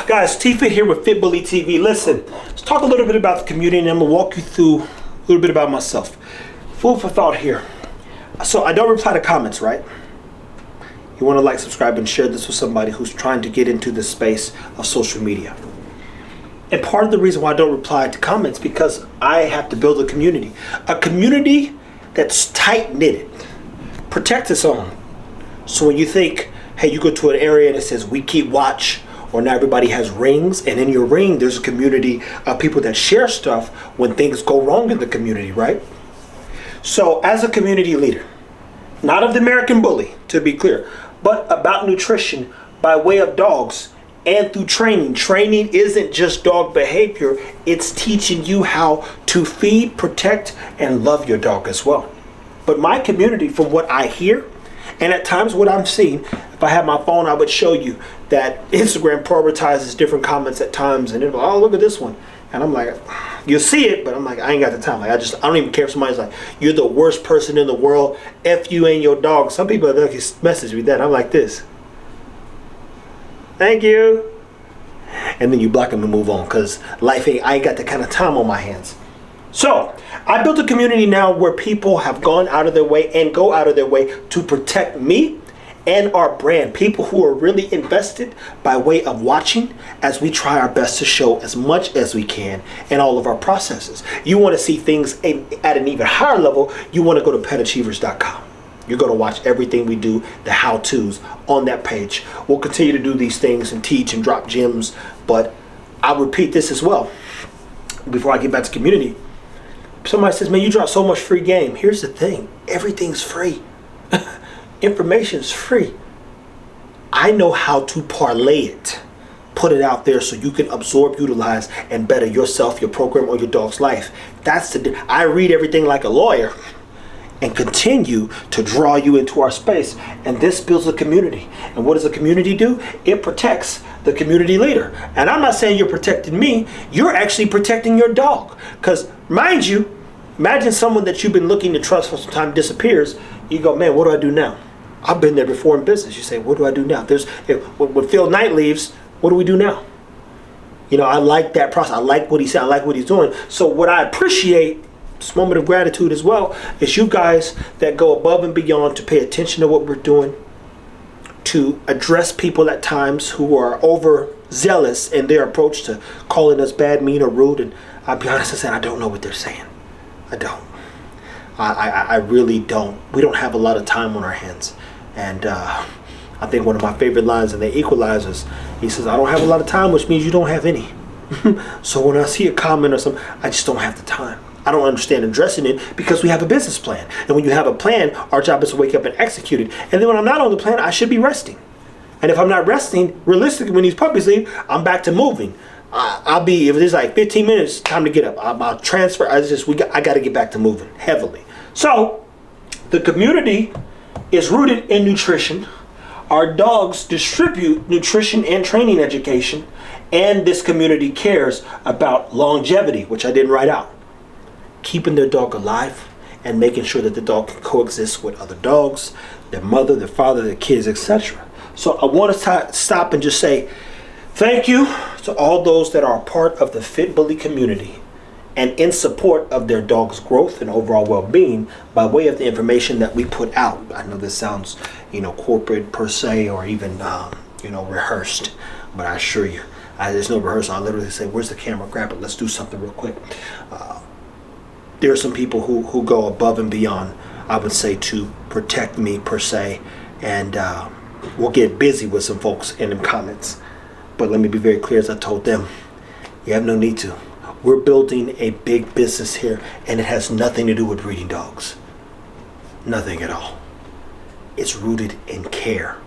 Guys, T-Fit here with Fit Bully TV. Listen, let's talk a little bit about the community and I'm gonna walk you through a little bit about myself. Food for thought here. So I don't reply to comments, right? You wanna like, subscribe, and share this with somebody who's trying to get into the space of social media. And part of the reason why I don't reply to comments because I have to build a community that's tight-knitted, protect its own. So when you think, hey, you go to an area and it says we keep watch, or now everybody has rings, and in your ring there's a community of people that share stuff when things go wrong in the community, right? So as a community leader, not of the American Bully, to be clear, but about nutrition by way of dogs and through training. Training isn't just dog behavior, it's teaching you how to feed, protect, and love your dog as well. But my community, from what I hear, and at times what I'm seeing, if I had my phone, I would show you that Instagram prioritizes different comments at times, and it'll, oh, look at this one. And I'm like, you'll see it, but I'm like, I ain't got the time. Like, I don't even care if somebody's like, you're the worst person in the world, F you and your dog. Some people have messaged me that. I'm like this. Thank you. And then you block them and move on, because I ain't got that kind of time on my hands. So I built a community now where people have gone out of their way and go out of their way to protect me and our brand. People who are really invested by way of watching as we try our best to show as much as we can in all of our processes. You want to see things at an even higher level, you want to go to petachievers.com. You're going to watch everything we do, the how-tos on that page. We'll continue to do these things and teach and drop gems, but I'll repeat this as well before I get back to community. Somebody says, man, you drop so much free game. Here's the thing. Everything's free. Information's free. I know how to parlay it. Put it out there so you can absorb, utilize, and better yourself, your program, or your dog's life. I read everything like a lawyer and continue to draw you into our space. And this builds a community. And what does a community do? It protects the community leader. And I'm not saying you're protecting me. You're actually protecting your dog. Because mind you, imagine someone that you've been looking to trust for some time disappears. You go, man, what do I do now? I've been there before in business. You say, what do I do now? When Phil Knight leaves, what do we do now? You know, I like that process. I like what he said. I like what he's doing. So what I appreciate, this moment of gratitude as well, is you guys that go above and beyond to pay attention to what we're doing, to address people at times who are overzealous in their approach to calling us bad, mean, or rude. And I'll be honest and say, I don't know what they're saying. I don't. I really don't. We don't have a lot of time on our hands. And I think one of my favorite lines in The Equalizers, he says, I don't have a lot of time, which means you don't have any. So when I see a comment or something, I just don't have the time. I don't understand addressing it because we have a business plan. And when you have a plan, our job is to wake up and execute it. And then when I'm not on the plan, I should be resting. And if I'm not resting, realistically, when these puppies leave, I'm back to moving. I'll be, if it's like 15 minutes, time to get up. I'll transfer. I got to get back to moving heavily. So the community is rooted in nutrition. Our dogs distribute nutrition and training education. And this community cares about longevity, which I didn't write out. Keeping their dog alive and making sure that the dog can coexist with other dogs, their mother, their father, their kids, etc. So I want to stop and just say thank you to all those that are a part of the Fit Bully community and in support of their dog's growth and overall well-being by way of the information that we put out. I know this sounds, corporate per se, or even, rehearsed, but I assure you, there's no rehearsal. I literally say, where's the camera? Grab it. Let's do something real quick. There are some people who go above and beyond, I would say, to protect me per se, and we'll get busy with some folks in them comments. But let me be very clear, as I told them, you have no need to. We're building a big business here, and it has nothing to do with breeding dogs. Nothing at all. It's rooted in care.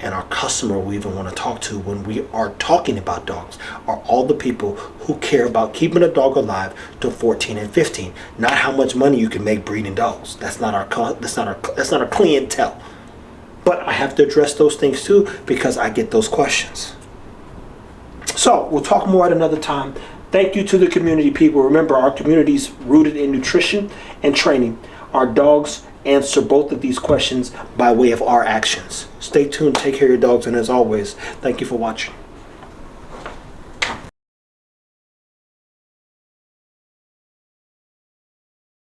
And our customer we even want to talk to when we are talking about dogs are all the people who care about keeping a dog alive to 14 and 15. Not how much money you can make breeding dogs. That's not our clientele. But I have to address those things too because I get those questions. So we'll talk more at another time. Thank you to the community people. Remember, our community is rooted in nutrition and training. Our dogs answer both of these questions by way of our actions. Stay tuned, take care of your dogs, and as always, thank you for watching.